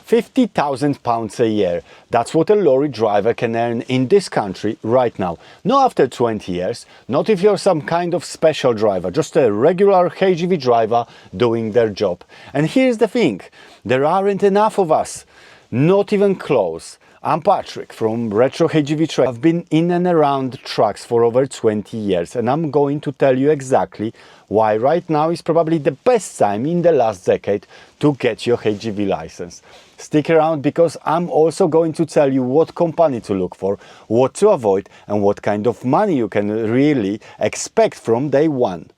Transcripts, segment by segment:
£50,000 a year. That's what a lorry driver can earn in this country right now. Not after 20 years, not if you're some kind of special driver, just a regular HGV driver doing their job. And here's the thing, there aren't enough of us, not even close. I'm Patrick from Retro HGV Trade. I've been in and around trucks for over 20 years and I'm going to tell you exactly why right now is probably the best time in the last decade to get your HGV license. Stick around because I'm also going to tell you what company to look for, what to avoid and what kind of money you can really expect from day one.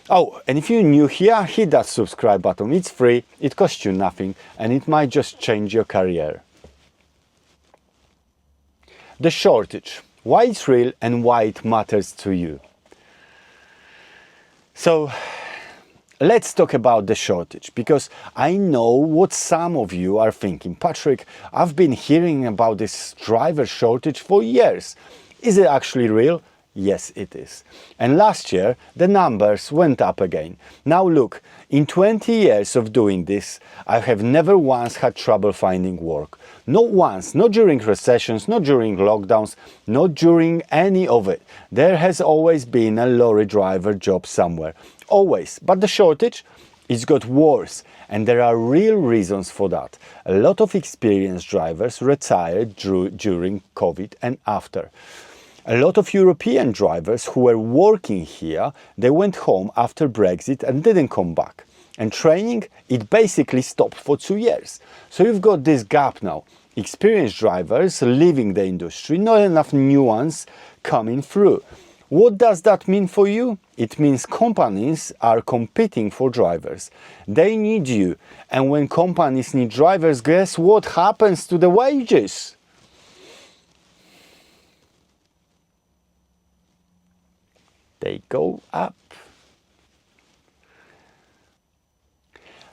Oh, and if you're new here, hit that subscribe button. It's free, it costs you nothing and it might just change your career. The shortage, why it's real and why it matters to you. So let's talk about the shortage, because I know what some of you are thinking. Patrick, I've been hearing about this driver shortage for years. Is it actually real? Yes, it is. And last year, the numbers went up again. Now look, in 20 years of doing this, I have never once had trouble finding work. Not once, not during recessions, not during lockdowns, not during any of it. There has always been a lorry driver job somewhere. Always. But the shortage, it's got worse. And there are real reasons for that. A lot of experienced drivers retired during COVID and after. A lot of European drivers who were working here, they went home after Brexit and didn't come back. And training, it basically stopped for 2 years. So you've got this gap now. Experienced drivers leaving the industry, not enough new ones coming through. What does that mean for you? It means companies are competing for drivers. They need you. And when companies need drivers, guess what happens to the wages? They go up.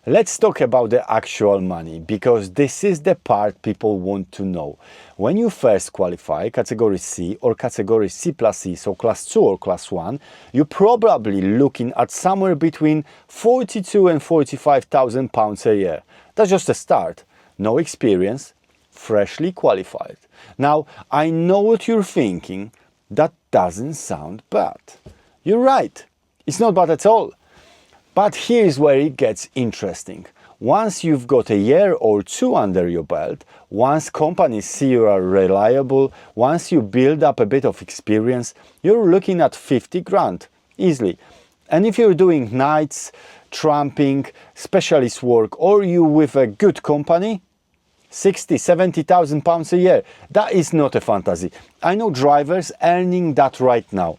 Let's talk about the actual money, because this is the part people want to know. When you first qualify category C or category C plus E, so class 2 or class 1, you're probably looking at somewhere between 42 and 45,000 pounds a year. That's just a start. No experience, freshly qualified. Now, I know what you're thinking. That doesn't sound bad. You're right, it's not bad at all. But here's where it gets interesting. Once you've got a year or two under your belt, once companies see you are reliable, once you build up a bit of experience, you're looking at 50 grand, easily. And if you're doing nights, tramping, specialist work, or you with a good company, 60, 70,000 pounds a year, that is not a fantasy. I know drivers earning that right now.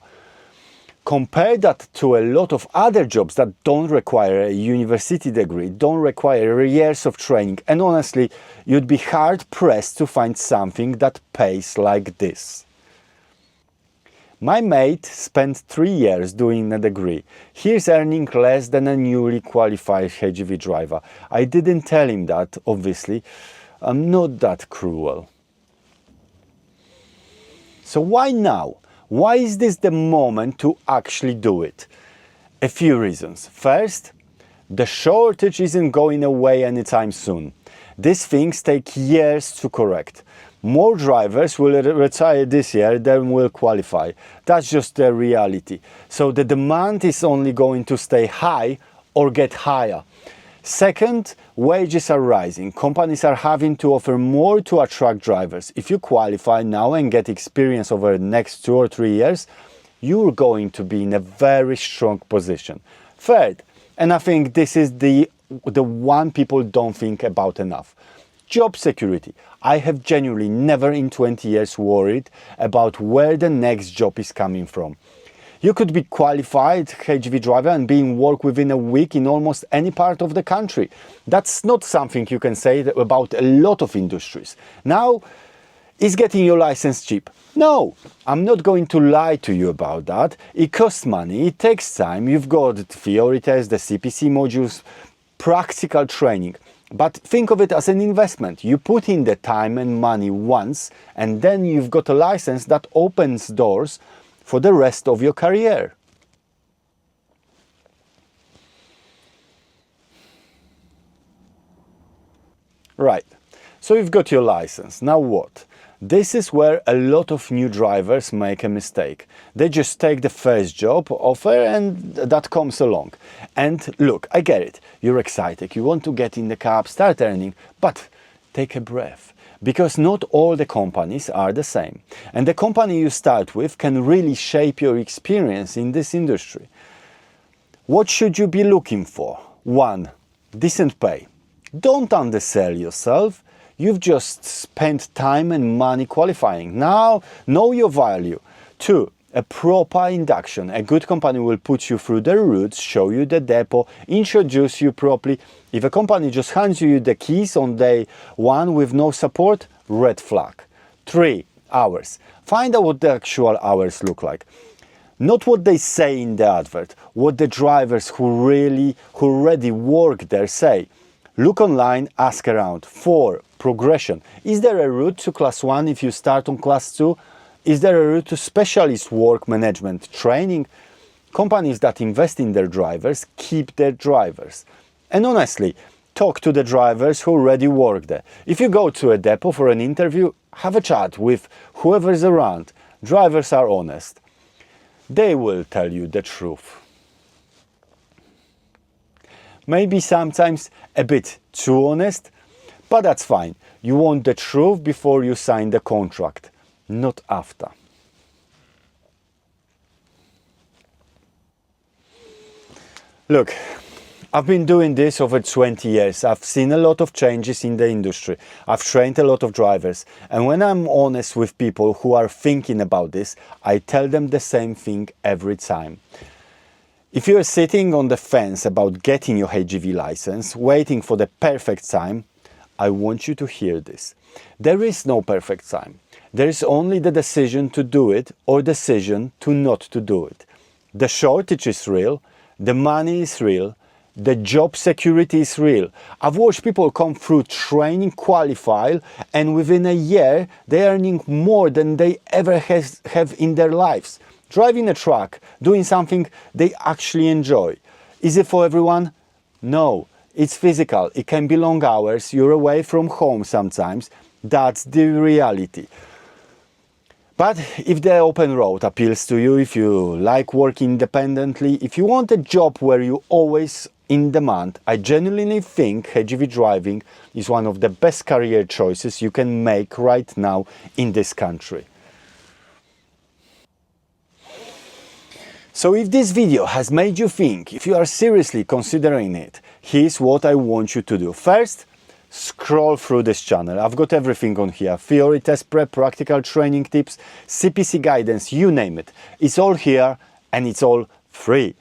Compare that to a lot of other jobs that don't require a university degree, don't require years of training, and honestly, you'd be hard-pressed to find something that pays like this. My mate spent 3 years doing a degree. He's earning less than a newly qualified HGV driver. I didn't tell him that, obviously. I'm not that cruel. So why now? Why is this the moment to actually do it? A few reasons. First, the shortage isn't going away anytime soon. These things take years to correct. More drivers will retire this year than will qualify. That's just the reality. So the demand is only going to stay high or get higher. Second, wages are rising. Companies are having to offer more to attract drivers. If you qualify now and get experience over the next 2 or 3 years, you're going to be in a very strong position. Third, and I think this is the one people don't think about enough, job security. I have genuinely never in 20 years worried about where the next job is coming from. You could be qualified HGV driver and be in work within a week in almost any part of the country. That's not something you can say about a lot of industries. Now, is getting your license cheap? No, I'm not going to lie to you about that. It costs money, it takes time. You've got the theory test, the CPC modules, practical training. But think of it as an investment. You put in the time and money once, and then you've got a license that opens doors for the rest of your career. Right, so you've got your license. Now what? This is where a lot of new drivers make a mistake. They just take the first job offer and that comes along. And look, I get it. You're excited. You want to get in the cab, start earning, but take a breath. Because not all the companies are the same. And the company you start with can really shape your experience in this industry. What should you be looking for? 1. Decent pay. Don't undersell yourself. You've just spent time and money qualifying. Now, know your value. 2. A proper induction. A good company will put you through the routes, show you the depot, introduce you properly. If a company just hands you the keys on day 1 with no support, red flag. 3. Hours. Find out what the actual hours look like. Not what they say in the advert, what the drivers who already work there say. Look online, ask around. 4. Progression. Is there a route to class 1 if you start on class 2? Is there a route to specialist work management training? Companies that invest in their drivers keep their drivers. And honestly, talk to the drivers who already work there. If you go to a depot for an interview, have a chat with whoever's around. Drivers are honest. They will tell you the truth. Maybe sometimes a bit too honest, but that's fine. You want the truth before you sign the contract, not after. Look, I've been doing this over 20 years. I've seen a lot of changes in the industry. I've trained a lot of drivers. And when I'm honest with people who are thinking about this, I tell them the same thing every time. If you're sitting on the fence about getting your HGV license, waiting for the perfect time, I want you to hear this. There is no perfect time. There is only the decision to do it or decision to not to do it. The shortage is real, the money is real, the job security is real. I've watched people come through training, qualify, and within a year they're earning more than they ever have in their lives. Driving a truck, doing something they actually enjoy. Is it for everyone? No. It's physical. It can be long hours. You're away from home sometimes. That's the reality. But if the open road appeals to you, if you like working independently, if you want a job where you're always in demand, I genuinely think HGV driving is one of the best career choices you can make right now in this country. So if this video has made you think, if you are seriously considering it, here's what I want you to do. First, scroll through this channel. I've got everything on here. Theory, test prep, practical training tips, CPC guidance, you name it. It's all here and it's all free.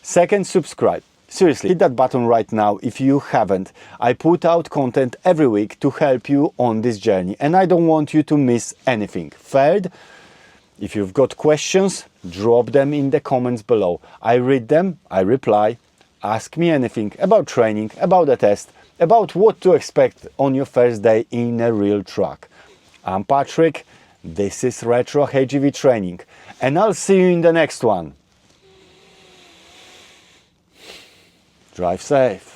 Second, subscribe. Seriously, hit that button right now if you haven't. I put out content every week to help you on this journey and I don't want you to miss anything. Third, if you've got questions, drop them in the comments below. I read them, I reply. Ask me anything about training, about the test, about what to expect on your first day in a real truck. I'm Patrick, this is Retro HGV Training, and I'll see you in the next one. Drive safe.